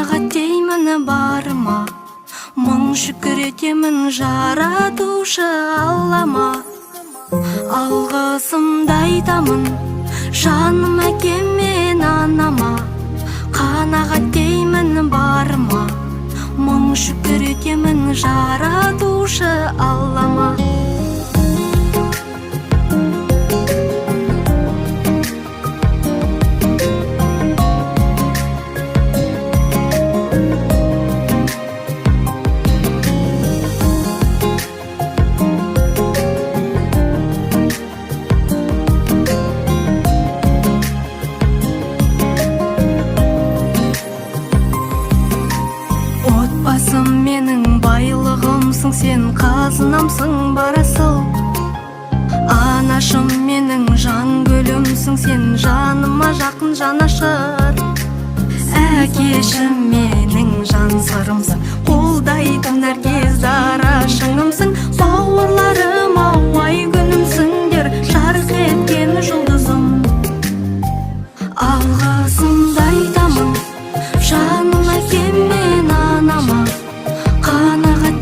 қанағат деймін барыма, мың шүкір етемін жаратушы Аллама. Алғысымды айтамын жаным әкем мен анама, қанағат деймін барыма, мың шүкір етемін жаратушы Аллама. Отбасым менің байлығымсың, сен қазынамсың бар асыл. Анашым менің жан гүлімсің, сен жаныма жақын жанашыр. Әкешім